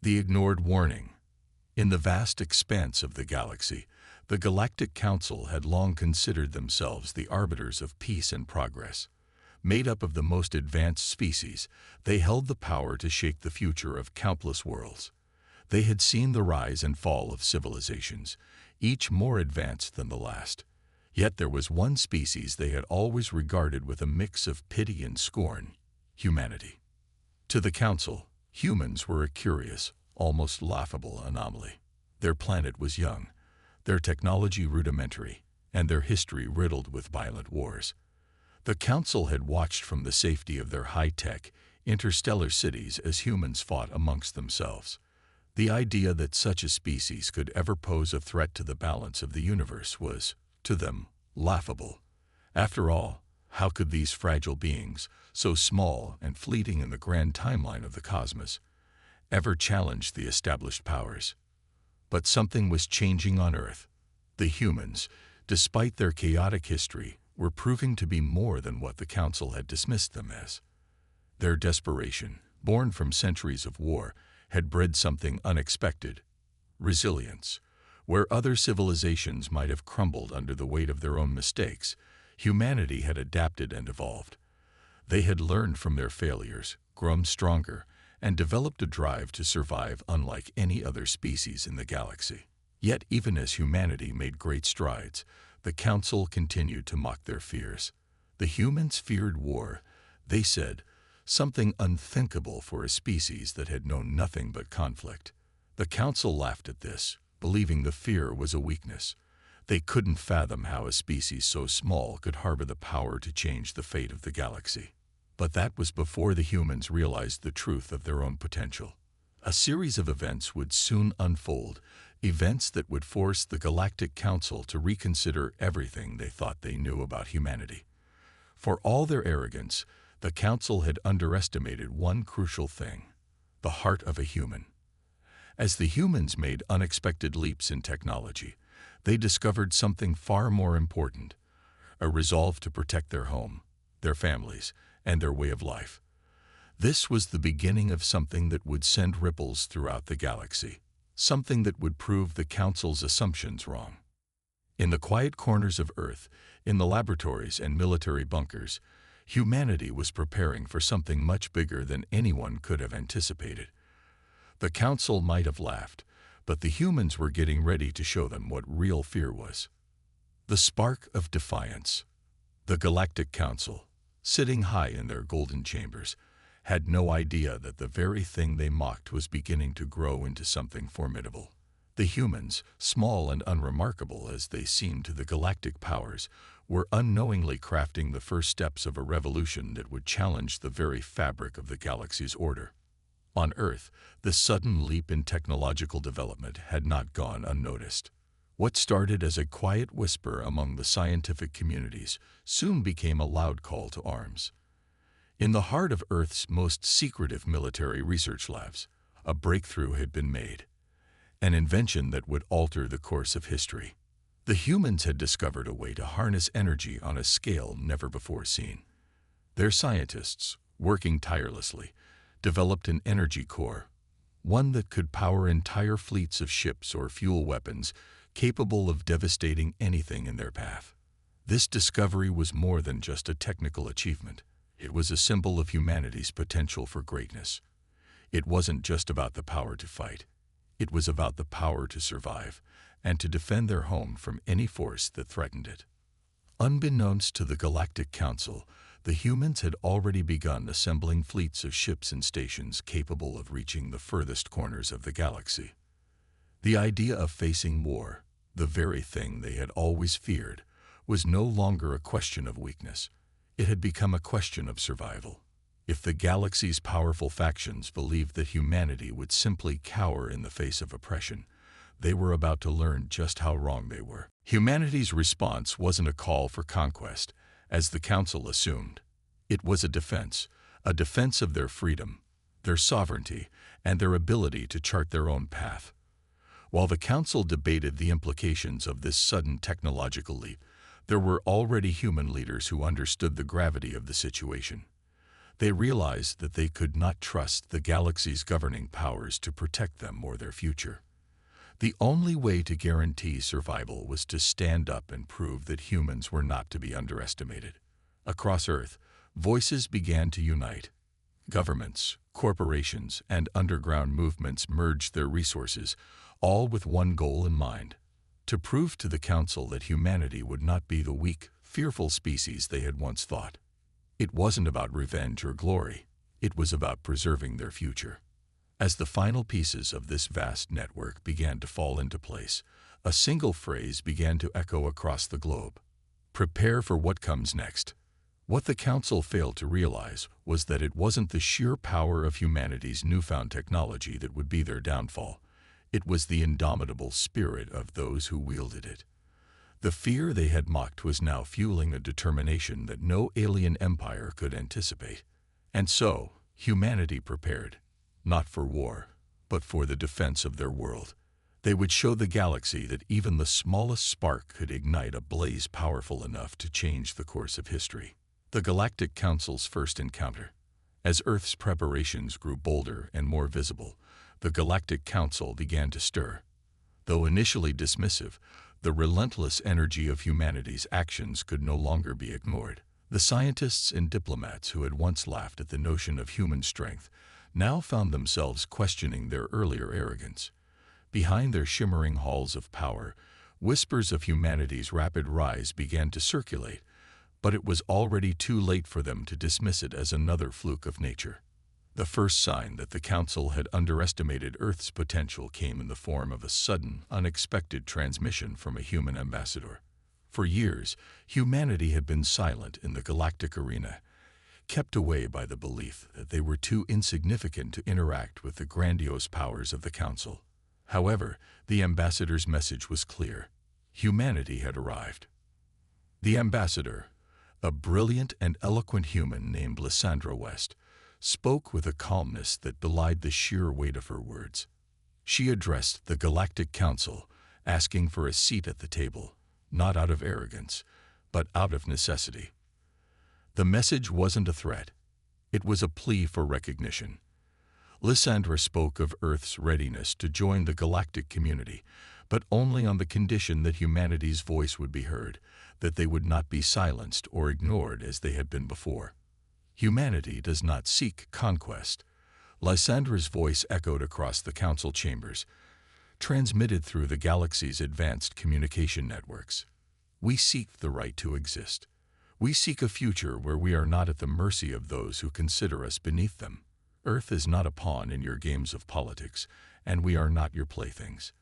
The ignored warning. In the vast expanse of the galaxy, the Galactic Council had long considered themselves the arbiters of peace and progress. Made up of the most advanced species, they held the power to shape the future of countless worlds. They had seen the rise and fall of civilizations, each more advanced than the last. Yet there was one species they had always regarded with a mix of pity and scorn: humanity. To the Council, humans were a curious, almost laughable anomaly. Their planet was young, their technology rudimentary, and their history riddled with violent wars. The Council had watched from the safety of their high-tech, interstellar cities as humans fought amongst themselves. The idea that such a species could ever pose a threat to the balance of the universe was, to them, laughable. After all, how could these fragile beings, so small and fleeting in the grand timeline of the cosmos, ever challenge the established powers? But something was changing on Earth. The humans, despite their chaotic history, were proving to be more than what the Council had dismissed them as. Their desperation, born from centuries of war, had bred something unexpected: resilience. Where other civilizations might have crumbled under the weight of their own mistakes, humanity had adapted and evolved. They had learned from their failures, grown stronger, and developed a drive to survive unlike any other species in the galaxy. Yet even as humanity made great strides, the Council continued to mock their fears. The humans feared war, they said, something unthinkable for a species that had known nothing but conflict. The Council laughed at this, believing the fear was a weakness. They couldn't fathom how a species so small could harbor the power to change the fate of the galaxy. But that was before the humans realized the truth of their own potential. A series of events would soon unfold, events that would force the Galactic Council to reconsider everything they thought they knew about humanity. For all their arrogance, the Council had underestimated one crucial thing: the heart of a human. As the humans made unexpected leaps in technology, they discovered something far more important: a resolve to protect their home, their families, and their way of life. This was the beginning of something that would send ripples throughout the galaxy, something that would prove the Council's assumptions wrong. In the quiet corners of Earth, in the laboratories and military bunkers, humanity was preparing for something much bigger than anyone could have anticipated. The Council might have laughed, but the humans were getting ready to show them what real fear was. The spark of defiance. The Galactic Council, sitting high in their golden chambers, had no idea that the very thing they mocked was beginning to grow into something formidable. The humans, small and unremarkable as they seemed to the galactic powers, were unknowingly crafting the first steps of a revolution that would challenge the very fabric of the galaxy's order. On Earth, the sudden leap in technological development had not gone unnoticed. What started as a quiet whisper among the scientific communities soon became a loud call to arms. In the heart of Earth's most secretive military research labs, a breakthrough had been made, an invention that would alter the course of history. The humans had discovered a way to harness energy on a scale never before seen. Their scientists, working tirelessly, developed an energy core, one that could power entire fleets of ships or fuel weapons capable of devastating anything in their path. This discovery was more than just a technical achievement. It was a symbol of humanity's potential for greatness. It wasn't just about the power to fight. It was about the power to survive and to defend their home from any force that threatened it. Unbeknownst to the Galactic Council, the humans had already begun assembling fleets of ships and stations capable of reaching the furthest corners of the galaxy. The idea of facing war, the very thing they had always feared, was no longer a question of weakness. It had become a question of survival. If the galaxy's powerful factions believed that humanity would simply cower in the face of oppression, they were about to learn just how wrong they were. Humanity's response wasn't a call for conquest, as the Council assumed. It was a defense of their freedom, their sovereignty, and their ability to chart their own path. While the Council debated the implications of this sudden technological leap, there were already human leaders who understood the gravity of the situation. They realized that they could not trust the galaxy's governing powers to protect them or their future. The only way to guarantee survival was to stand up and prove that humans were not to be underestimated. Across Earth, voices began to unite. Governments, corporations, and underground movements merged their resources, all with one goal in mind: to prove to the Council that humanity would not be the weak, fearful species they had once thought. It wasn't about revenge or glory. It was about preserving their future. As the final pieces of this vast network began to fall into place, a single phrase began to echo across the globe: prepare for what comes next. What the Council failed to realize was that it wasn't the sheer power of humanity's newfound technology that would be their downfall. It was the indomitable spirit of those who wielded it. The fear they had mocked was now fueling a determination that no alien empire could anticipate. And so, humanity prepared, not for war, but for the defense of their world. They would show the galaxy that even the smallest spark could ignite a blaze powerful enough to change the course of history. The Galactic Council's first encounter. As Earth's preparations grew bolder and more visible, the Galactic Council began to stir. Though initially dismissive, the relentless energy of humanity's actions could no longer be ignored. The scientists and diplomats who had once laughed at the notion of human strength now found themselves questioning their earlier arrogance. Behind their shimmering halls of power, whispers of humanity's rapid rise began to circulate, but it was already too late for them to dismiss it as another fluke of nature. The first sign that the Council had underestimated Earth's potential came in the form of a sudden, unexpected transmission from a human ambassador. For years, humanity had been silent in the galactic arena, kept away by the belief that they were too insignificant to interact with the grandiose powers of the Council. However, the ambassador's message was clear. Humanity had arrived. The ambassador, a brilliant and eloquent human named Lysandra West, spoke with a calmness that belied the sheer weight of her words. She addressed the Galactic Council, asking for a seat at the table, not out of arrogance, but out of necessity. The message wasn't a threat. It was a plea for recognition. Lysandra spoke of Earth's readiness to join the galactic community, but only on the condition that humanity's voice would be heard, that they would not be silenced or ignored as they had been before. Humanity does not seek conquest. Lysandra's voice echoed across the council chambers, transmitted through the galaxy's advanced communication networks. We seek the right to exist. We seek a future where we are not at the mercy of those who consider us beneath them. Earth is not a pawn in your games of politics, and we are not your playthings.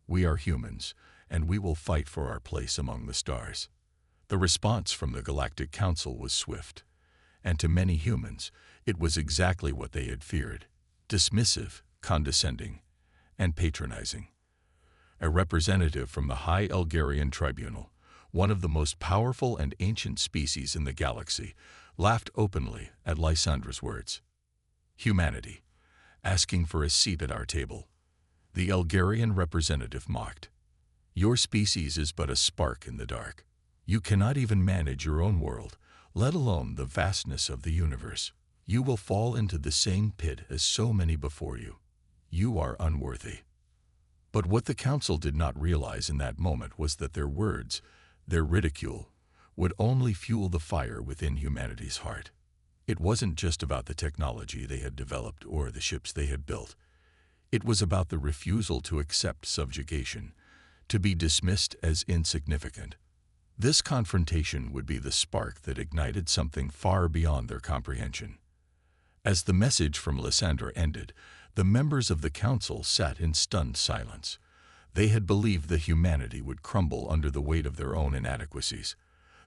We are humans, and we will fight for our place among the stars. The response from the Galactic Council was swift, and to many humans, it was exactly what they had feared: dismissive, condescending, and patronizing. A representative from the High Elgarian Tribunal, one of the most powerful and ancient species in the galaxy, laughed openly at Lysandra's words. Humanity, asking for a seat at our table. The Elgarian representative mocked. Your species is but a spark in the dark. You cannot even manage your own world, let alone the vastness of the universe. You will fall into the same pit as so many before you. You are unworthy. But what the council did not realize in that moment was that their words, their ridicule, would only fuel the fire within humanity's heart. It wasn't just about the technology they had developed or the ships they had built. It was about the refusal to accept subjugation, to be dismissed as insignificant. This confrontation would be the spark that ignited something far beyond their comprehension. As the message from Lysandra ended, the members of the council sat in stunned silence. They had believed that humanity would crumble under the weight of their own inadequacies.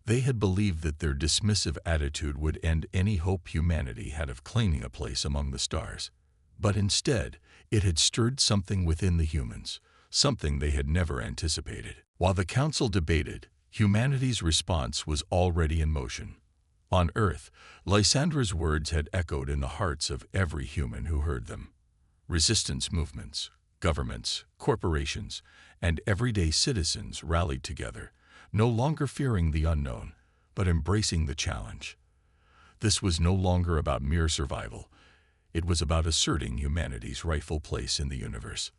They had believed that their dismissive attitude would end any hope humanity had of claiming a place among the stars. But instead, it had stirred something within the humans, something they had never anticipated. While the council debated, humanity's response was already in motion. On Earth, Lysandra's words had echoed in the hearts of every human who heard them. Resistance movements, governments, corporations, and everyday citizens rallied together, no longer fearing the unknown, but embracing the challenge. This was no longer about mere survival. It was about asserting humanity's rightful place in the universe.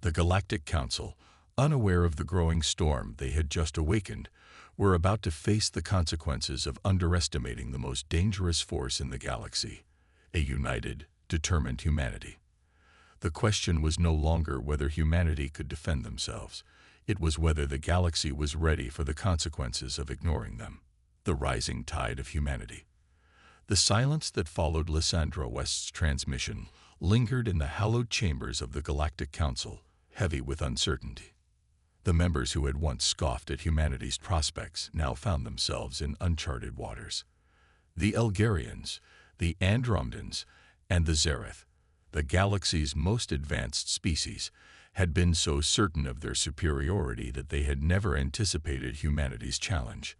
The Galactic Council, unaware of the growing storm they had just awakened, were about to face the consequences of underestimating the most dangerous force in the galaxy, a united, determined humanity. The question was no longer whether humanity could defend themselves. It was whether the galaxy was ready for the consequences of ignoring them. The rising tide of humanity. The silence that followed Lysandra West's transmission lingered in the hallowed chambers of the Galactic Council, heavy with uncertainty. The members who had once scoffed at humanity's prospects now found themselves in uncharted waters. The Elgarians, the Andromedans, and the Zereth, the galaxy's most advanced species, had been so certain of their superiority that they had never anticipated humanity's challenge.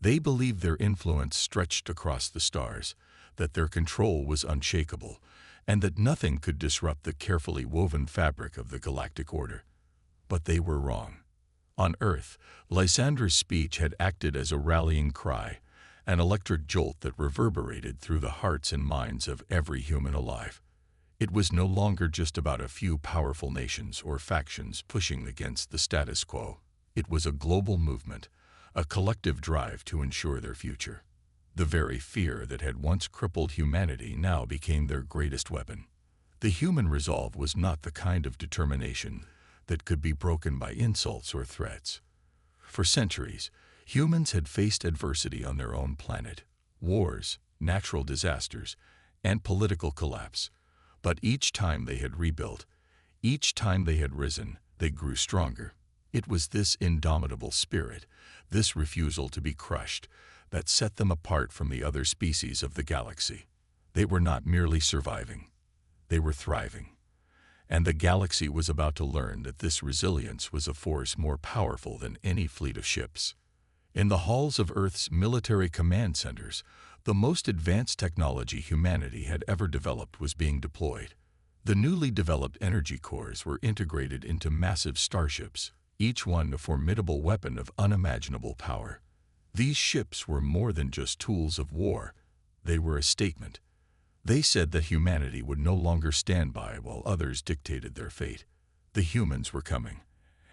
They believed their influence stretched across the stars, that their control was unshakable, and that nothing could disrupt the carefully woven fabric of the galactic order. But they were wrong. On Earth, Lysandra's speech had acted as a rallying cry, an electric jolt that reverberated through the hearts and minds of every human alive. It was no longer just about a few powerful nations or factions pushing against the status quo. It was a global movement, a collective drive to ensure their future. The very fear that had once crippled humanity now became their greatest weapon. The human resolve was not the kind of determination that could be broken by insults or threats. For centuries, humans had faced adversity on their own planet, wars, natural disasters, and political collapse. But each time they had rebuilt, each time they had risen, they grew stronger. It was this indomitable spirit, this refusal to be crushed, that set them apart from the other species of the galaxy. They were not merely surviving, they were thriving. And the galaxy was about to learn that this resilience was a force more powerful than any fleet of ships. In the halls of Earth's military command centers, the most advanced technology humanity had ever developed was being deployed. The newly developed energy cores were integrated into massive starships, each one a formidable weapon of unimaginable power. These ships were more than just tools of war. They were a statement. They said that humanity would no longer stand by while others dictated their fate. The humans were coming,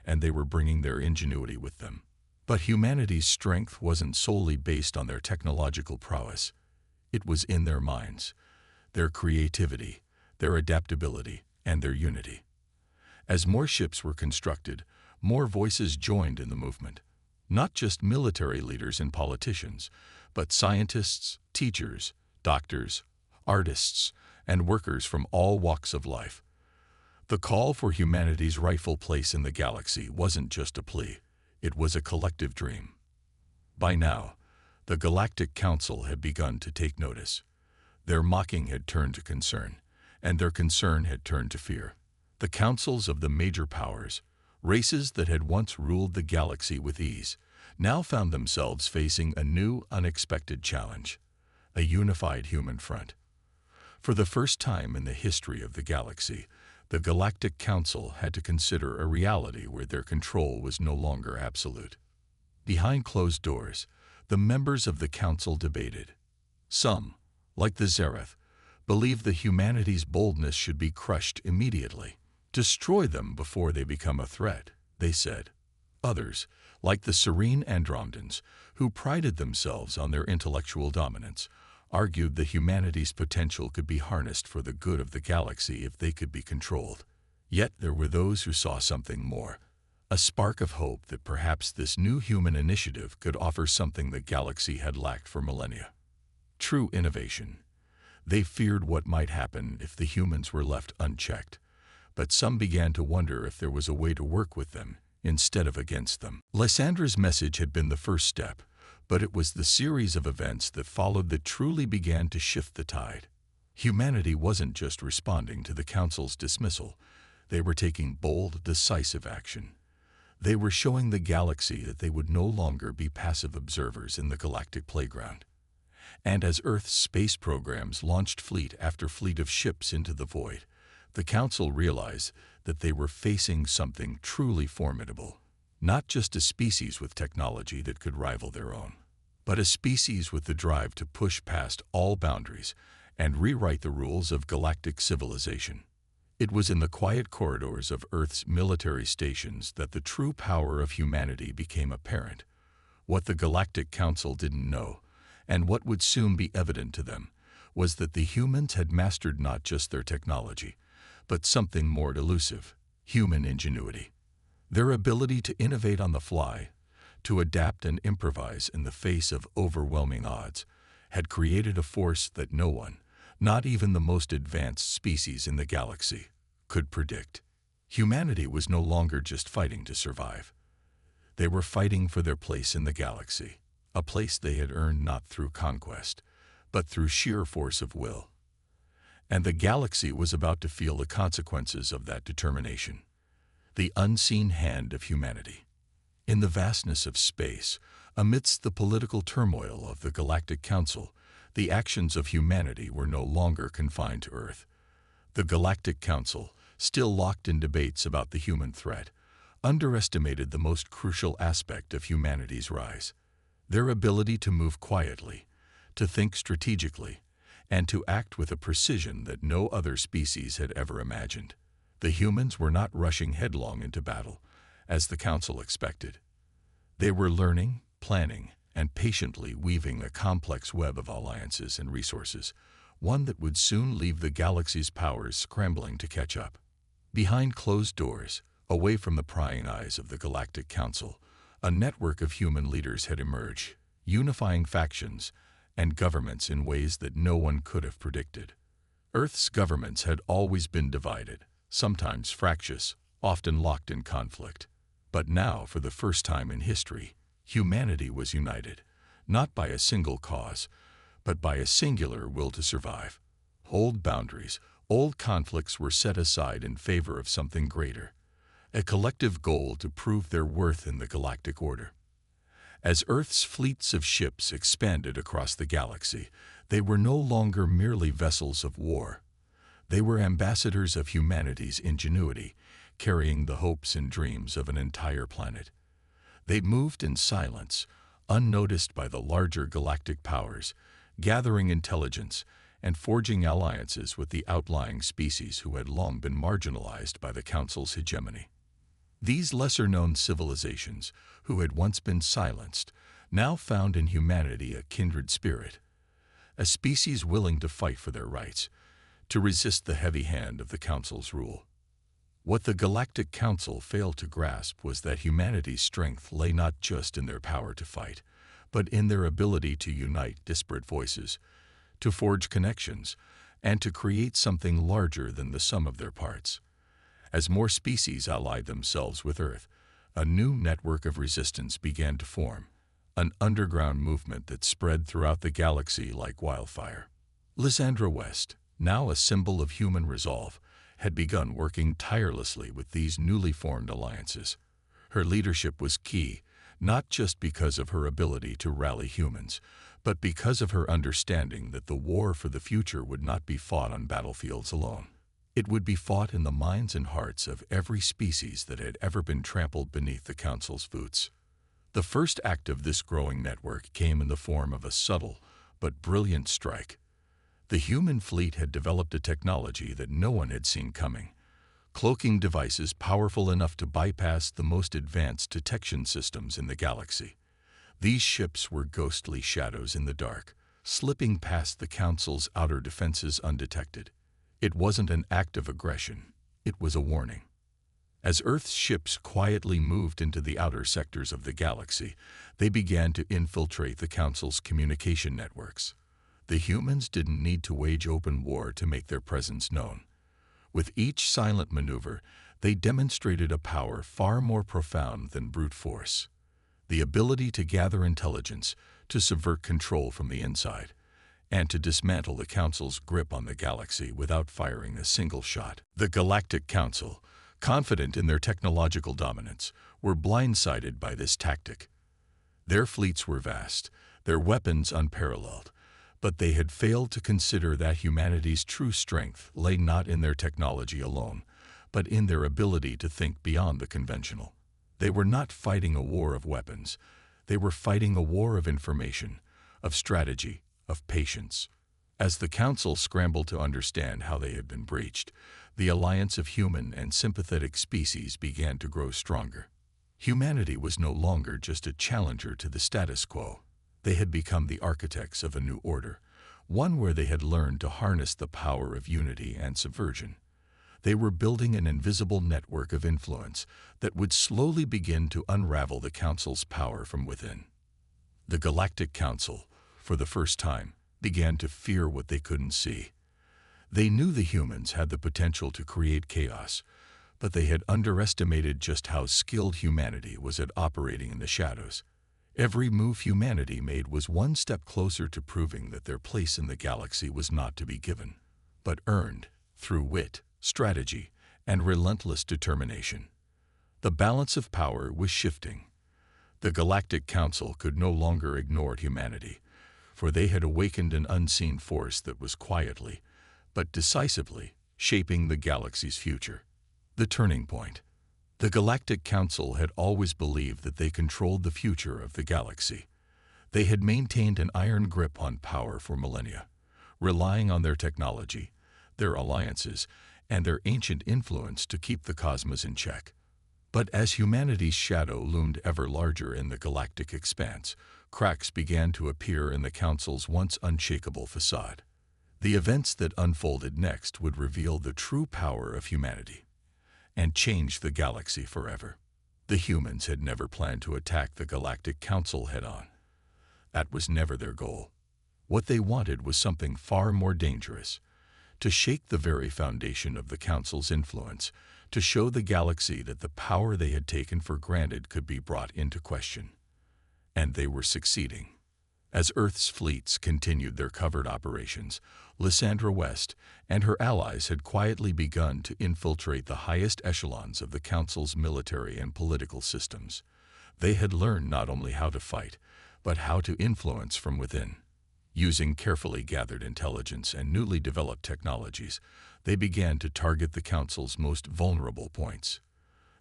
and they were bringing their ingenuity with them. But humanity's strength wasn't solely based on their technological prowess. It was in their minds, their creativity, their adaptability, and their unity. As more ships were constructed, more voices joined in the movement. Not just military leaders and politicians, but scientists, teachers, doctors, artists, and workers from all walks of life. The call for humanity's rightful place in the galaxy wasn't just a plea. It was a collective dream. By now, the Galactic Council had begun to take notice. Their mocking had turned to concern, and their concern had turned to fear. The councils of the major powers, races that had once ruled the galaxy with ease, now found themselves facing a new, unexpected challenge: a unified human front. For the first time in the history of the galaxy, the Galactic Council had to consider a reality where their control was no longer absolute. Behind closed doors, the members of the Council debated. Some, like the Zereth, believed that humanity's boldness should be crushed immediately. Destroy them before they become a threat, they said. Others, like the serene Andromedans, who prided themselves on their intellectual dominance, argued that humanity's potential could be harnessed for the good of the galaxy if they could be controlled. Yet there were those who saw something more, a spark of hope that perhaps this new human initiative could offer something the galaxy had lacked for millennia: true innovation. They feared what might happen if the humans were left unchecked, but some began to wonder if there was a way to work with them instead of against them. Lysandra's message had been the first step, but it was the series of events that followed that truly began to shift the tide. Humanity wasn't just responding to the Council's dismissal. They were taking bold, decisive action. They were showing the galaxy that they would no longer be passive observers in the galactic playground. And as Earth's space programs launched fleet after fleet of ships into the void, the Council realized that they were facing something truly formidable. Not just a species with technology that could rival their own, but a species with the drive to push past all boundaries and rewrite the rules of galactic civilization. It was in the quiet corridors of Earth's military stations that the true power of humanity became apparent. What the Galactic Council didn't know, and what would soon be evident to them, was that the humans had mastered not just their technology, but something more elusive: human ingenuity. Their ability to innovate on the fly, to adapt and improvise in the face of overwhelming odds, had created a force that no one, not even the most advanced species in the galaxy, could predict. Humanity was no longer just fighting to survive. They were fighting for their place in the galaxy, a place they had earned not through conquest, but through sheer force of will. And the galaxy was about to feel the consequences of that determination. The unseen hand of humanity. In the vastness of space, amidst the political turmoil of the Galactic Council, the actions of humanity were no longer confined to Earth. The Galactic Council, still locked in debates about the human threat, underestimated the most crucial aspect of humanity's rise: their ability to move quietly, to think strategically, and to act with a precision that no other species had ever imagined. The humans were not rushing headlong into battle, as the Council expected. They were learning, planning, and patiently weaving a complex web of alliances and resources, one that would soon leave the galaxy's powers scrambling to catch up. Behind closed doors, away from the prying eyes of the Galactic Council, a network of human leaders had emerged, unifying factions and governments in ways that no one could have predicted. Earth's governments had always been divided, sometimes fractious, often locked in conflict. But now, for the first time in history, humanity was united, not by a single cause, but by a singular will to survive. Old boundaries, old conflicts were set aside in favor of something greater, a collective goal to prove their worth in the galactic order. As Earth's fleets of ships expanded across the galaxy, they were no longer merely vessels of war. They were ambassadors of humanity's ingenuity, carrying the hopes and dreams of an entire planet. They moved in silence, unnoticed by the larger galactic powers, gathering intelligence and forging alliances with the outlying species who had long been marginalized by the Council's hegemony. These lesser-known civilizations, who had once been silenced, now found in humanity a kindred spirit, a species willing to fight for their rights, to resist the heavy hand of the Council's rule. What the Galactic Council failed to grasp was that humanity's strength lay not just in their power to fight, but in their ability to unite disparate voices, to forge connections, and to create something larger than the sum of their parts. As more species allied themselves with Earth, a new network of resistance began to form, an underground movement that spread throughout the galaxy like wildfire. Lysandra West, now a symbol of human resolve, had begun working tirelessly with these newly formed alliances. Her leadership was key, not just because of her ability to rally humans, but because of her understanding that the war for the future would not be fought on battlefields alone. It would be fought in the minds and hearts of every species that had ever been trampled beneath the Council's boots. The first act of this growing network came in the form of a subtle but brilliant strike. The human fleet had developed a technology that no one had seen coming: cloaking devices powerful enough to bypass the most advanced detection systems in the galaxy. These ships were ghostly shadows in the dark, slipping past the Council's outer defenses undetected. It wasn't an act of aggression, it was a warning. As Earth's ships quietly moved into the outer sectors of the galaxy, they began to infiltrate the Council's communication networks. The humans didn't need to wage open war to make their presence known. With each silent maneuver, they demonstrated a power far more profound than brute force: the ability to gather intelligence, to subvert control from the inside, and to dismantle the Council's grip on the galaxy without firing a single shot. The Galactic Council, confident in their technological dominance, were blindsided by this tactic. Their fleets were vast, their weapons unparalleled, but they had failed to consider that humanity's true strength lay not in their technology alone, but in their ability to think beyond the conventional. They were not fighting a war of weapons. They were fighting a war of information, of strategy, of patience. As the Council scrambled to understand how they had been breached, the alliance of human and sympathetic species began to grow stronger. Humanity was no longer just a challenger to the status quo. They had become the architects of a new order, one where they had learned to harness the power of unity and subversion. They were building an invisible network of influence that would slowly begin to unravel the Council's power from within. The Galactic Council, for the first time, began to fear what they couldn't see. They knew the humans had the potential to create chaos, but they had underestimated just how skilled humanity was at operating in the shadows. Every move humanity made was one step closer to proving that their place in the galaxy was not to be given, but earned through wit, strategy, and relentless determination. The balance of power was shifting. The Galactic Council could no longer ignore humanity, for they had awakened an unseen force that was quietly, but decisively, shaping the galaxy's future. The turning point. The Galactic Council had always believed that they controlled the future of the galaxy. They had maintained an iron grip on power for millennia, relying on their technology, their alliances, and their ancient influence to keep the cosmos in check. But as humanity's shadow loomed ever larger in the galactic expanse, cracks began to appear in the Council's once unshakable facade. The events that unfolded next would reveal the true power of humanity and change the galaxy forever. The humans had never planned to attack the Galactic Council head-on. That was never their goal. What they wanted was something far more dangerous: to shake the very foundation of the Council's influence, to show the galaxy that the power they had taken for granted could be brought into question. And they were succeeding. As Earth's fleets continued their covert operations, Lysandra West and her allies had quietly begun to infiltrate the highest echelons of the Council's military and political systems. They had learned not only how to fight, but how to influence from within. Using carefully gathered intelligence and newly developed technologies, they began to target the Council's most vulnerable points: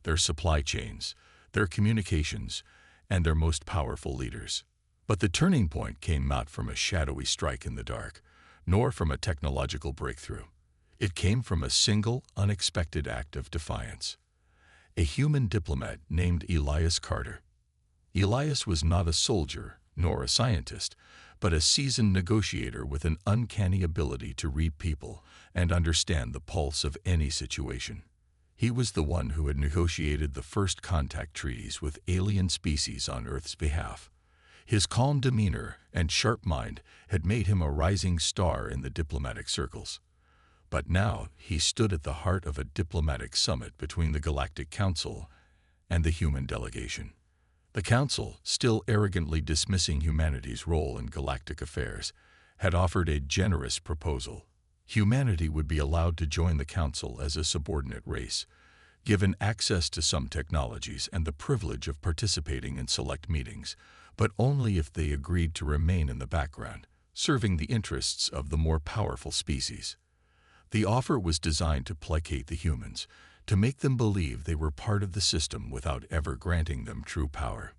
their supply chains, their communications, and their most powerful leaders. But the turning point came not from a shadowy strike in the dark, nor from a technological breakthrough. It came from a single, unexpected act of defiance. A human diplomat named Elias Carter. Elias was not a soldier, nor a scientist, but a seasoned negotiator with an uncanny ability to read people and understand the pulse of any situation. He was the one who had negotiated the first contact treaties with alien species on Earth's behalf. His calm demeanor and sharp mind had made him a rising star in the diplomatic circles. But now he stood at the heart of a diplomatic summit between the Galactic Council and the human delegation. The Council, still arrogantly dismissing humanity's role in galactic affairs, had offered a generous proposal. Humanity would be allowed to join the Council as a subordinate race, given access to some technologies and the privilege of participating in select meetings, but only if they agreed to remain in the background, serving the interests of the more powerful species. The offer was designed to placate the humans, to make them believe they were part of the system without ever granting them true power.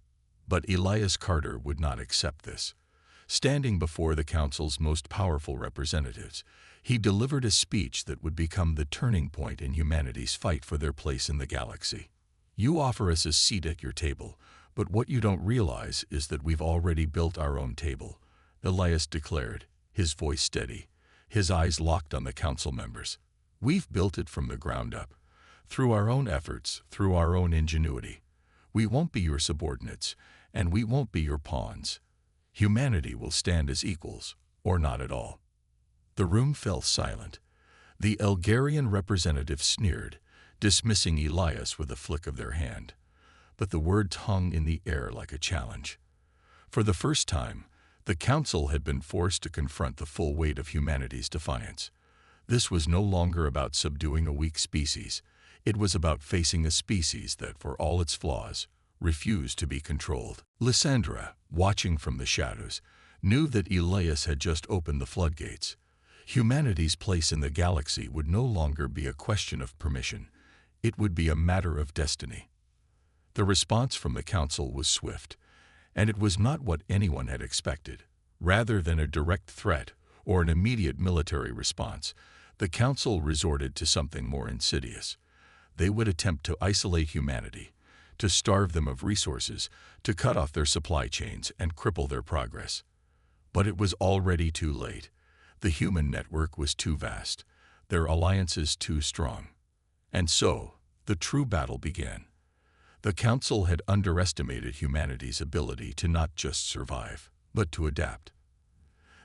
But Elias Carter would not accept this. Standing before the Council's most powerful representatives, he delivered a speech that would become the turning point in humanity's fight for their place in the galaxy. "You offer us a seat at your table, but what you don't realize is that we've already built our own table," Elias declared, his voice steady, his eyes locked on the Council members. "We've built it from the ground up, through our own efforts, through our own ingenuity. We won't be your subordinates, and we won't be your pawns. Humanity will stand as equals, or not at all." The room fell silent. The Elgarian representative sneered, dismissing Elias with a flick of their hand. But the words hung in the air like a challenge. For the first time, the Council had been forced to confront the full weight of humanity's defiance. This was no longer about subduing a weak species. It was about facing a species that, for all its flaws, refused to be controlled. Lysandra, watching from the shadows, knew that Elias had just opened the floodgates. Humanity's place in the galaxy would no longer be a question of permission. It would be a matter of destiny. The response from the Council was swift, And it was not what anyone had expected. Rather than a direct threat or an immediate military response, the Council resorted to something more insidious. They would attempt to isolate humanity, to starve them of resources, to cut off their supply chains and cripple their progress. But it was already too late. The human network was too vast, their alliances too strong. And so, the true battle began. The Council had underestimated humanity's ability to not just survive, but to adapt.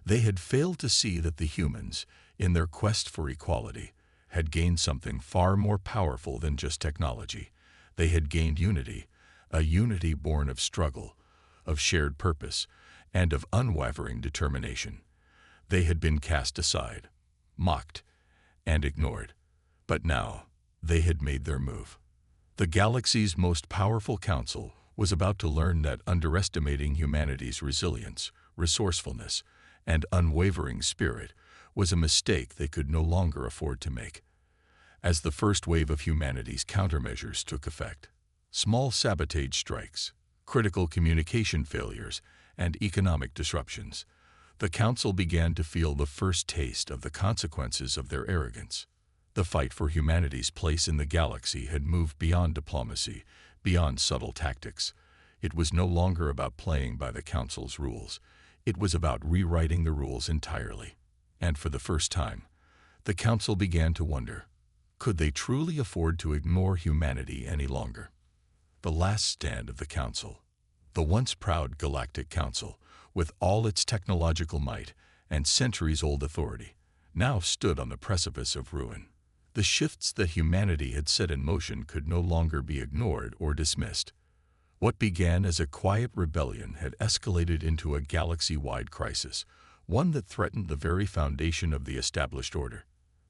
They had failed to see that the humans, in their quest for equality, had gained something far more powerful than just technology. They had gained unity, a unity born of struggle, of shared purpose, and of unwavering determination. They had been cast aside, mocked, and ignored. But now, they had made their move. The galaxy's most powerful council was about to learn that underestimating humanity's resilience, resourcefulness, and unwavering spirit was a mistake they could no longer afford to make. As the first wave of humanity's countermeasures took effect, small sabotage strikes, critical communication failures, and economic disruptions, the Council began to feel the first taste of the consequences of their arrogance. The fight for humanity's place in the galaxy had moved beyond diplomacy, beyond subtle tactics. It was no longer about playing by the Council's rules. It was about rewriting the rules entirely. And for the first time, the Council began to wonder, could they truly afford to ignore humanity any longer? The last stand of the Council, the once proud Galactic Council, with all its technological might and centuries-old authority, now stood on the precipice of ruin. The shifts that humanity had set in motion could no longer be ignored or dismissed. What began as a quiet rebellion had escalated into a galaxy-wide crisis, one that threatened the very foundation of the established order.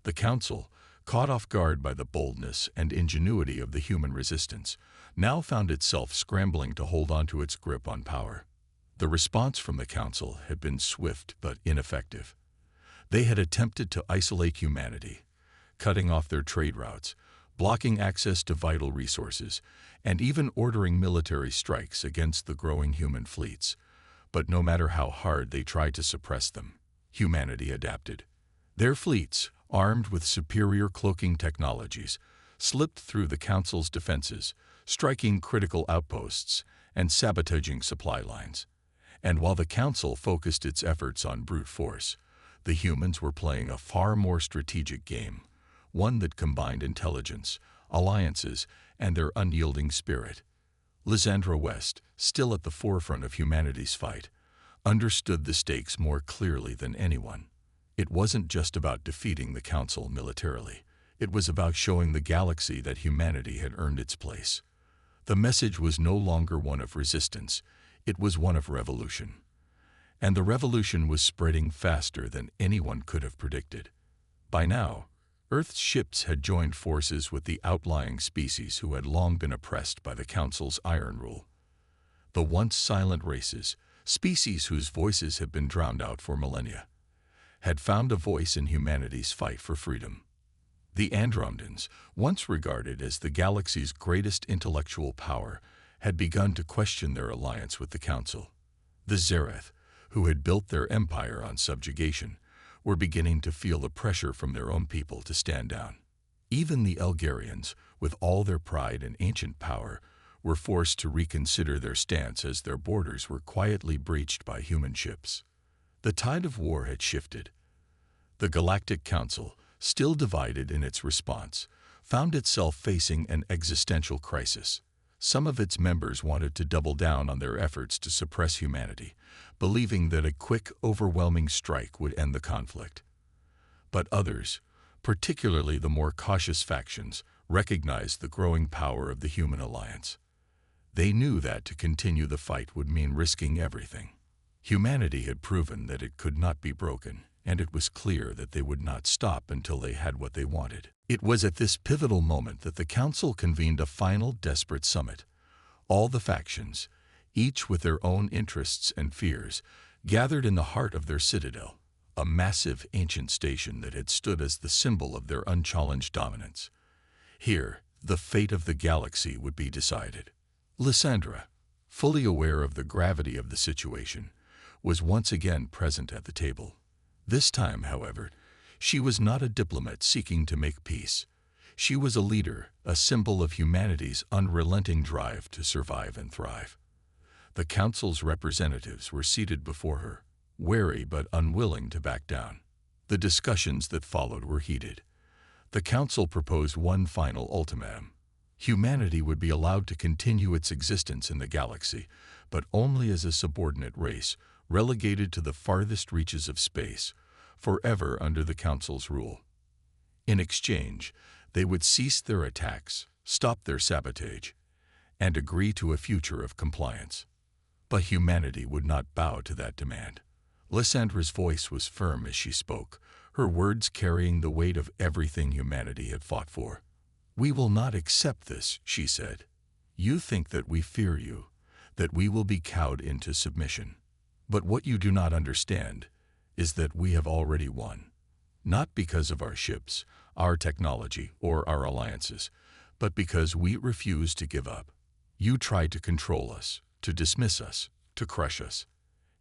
The Council, caught off guard by the boldness and ingenuity of the human resistance, now found itself scrambling to hold on to its grip on power. The response from the Council had been swift but ineffective. They had attempted to isolate humanity, cutting off their trade routes, blocking access to vital resources, and even ordering military strikes against the growing human fleets. But no matter how hard they tried to suppress them, humanity adapted. Their fleets, armed with superior cloaking technologies, slipped through the Council's defenses, striking critical outposts and sabotaging supply lines. And while the Council focused its efforts on brute force, the humans were playing a far more strategic game, one that combined intelligence, alliances, and their unyielding spirit. Lysandra West, still at the forefront of humanity's fight, understood the stakes more clearly than anyone. It wasn't just about defeating the Council militarily. It was about showing the galaxy that humanity had earned its place. The message was no longer one of resistance. It was one of revolution. And the revolution was spreading faster than anyone could have predicted. By now, Earth's ships had joined forces with the outlying species who had long been oppressed by the Council's iron rule. The once silent races, species whose voices had been drowned out for millennia, had found a voice in humanity's fight for freedom. The Andromedans, once regarded as the galaxy's greatest intellectual power, had begun to question their alliance with the Council. The Zereth, who had built their empire on subjugation, were beginning to feel the pressure from their own people to stand down. Even the Elgarians, with all their pride and ancient power, were forced to reconsider their stance as their borders were quietly breached by human ships. The tide of war had shifted. The Galactic Council, still divided in its response, found itself facing an existential crisis. Some of its members wanted to double down on their efforts to suppress humanity, believing that a quick, overwhelming strike would end the conflict. But others, particularly the more cautious factions, recognized the growing power of the human alliance. They knew that to continue the fight would mean risking everything. Humanity had proven that it could not be broken, and it was clear that they would not stop until they had what they wanted. It was at this pivotal moment that the Council convened a final desperate summit. All the factions, each with their own interests and fears, gathered in the heart of their citadel, a massive ancient station that had stood as the symbol of their unchallenged dominance. Here, the fate of the galaxy would be decided. Lysandra, fully aware of the gravity of the situation, was once again present at the table. This time, however, she was not a diplomat seeking to make peace. She was a leader, a symbol of humanity's unrelenting drive to survive and thrive. The Council's representatives were seated before her, wary but unwilling to back down. The discussions that followed were heated. The Council proposed one final ultimatum. Humanity would be allowed to continue its existence in the galaxy, but only as a subordinate race, relegated to the farthest reaches of space, forever under the Council's rule. In exchange, they would cease their attacks, stop their sabotage, and agree to a future of compliance. But humanity would not bow to that demand. Lyssandra's voice was firm as she spoke, her words carrying the weight of everything humanity had fought for. "We will not accept this," she said. "You think that we fear you, that we will be cowed into submission. But what you do not understand is that we have already won. Not because of our ships, our technology, or our alliances, but because we refuse to give up. You tried to control us, to dismiss us, to crush us.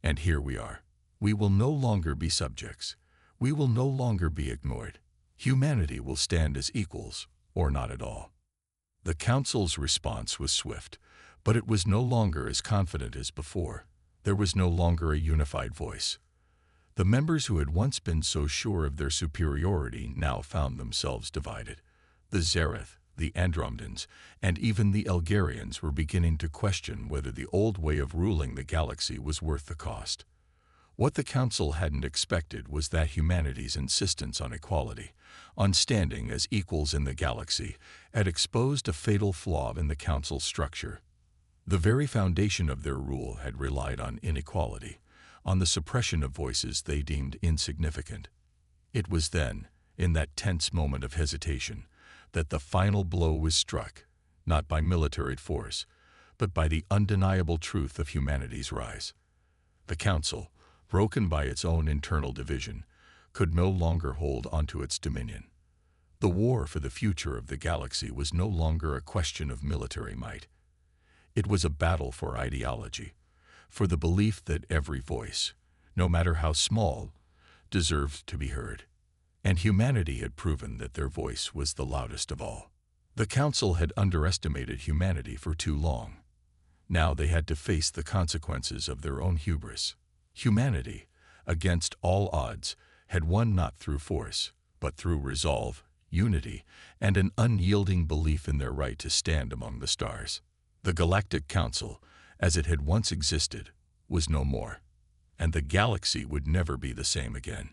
And here we are. We will no longer be subjects. We will no longer be ignored. Humanity will stand as equals, or not at all." The Council's response was swift, but it was no longer as confident as before. There was no longer a unified voice. The members who had once been so sure of their superiority now found themselves divided. The Zereth, the Andromedans, and even the Elgarians were beginning to question whether the old way of ruling the galaxy was worth the cost. What the Council hadn't expected was that humanity's insistence on equality, on standing as equals in the galaxy, had exposed a fatal flaw in the Council's structure. The very foundation of their rule had relied on inequality, on the suppression of voices they deemed insignificant. It was then, in that tense moment of hesitation, that the final blow was struck, not by military force, but by the undeniable truth of humanity's rise. The Council, broken by its own internal division, could no longer hold onto its dominion. The war for the future of the galaxy was no longer a question of military might. It was a battle for ideology, for the belief that every voice, no matter how small, deserved to be heard. And humanity had proven that their voice was the loudest of all. The Council had underestimated humanity for too long. Now they had to face the consequences of their own hubris. Humanity, against all odds, had won not through force, but through resolve, unity, and an unyielding belief in their right to stand among the stars. The Galactic Council, as it had once existed, was no more, and the galaxy would never be the same again.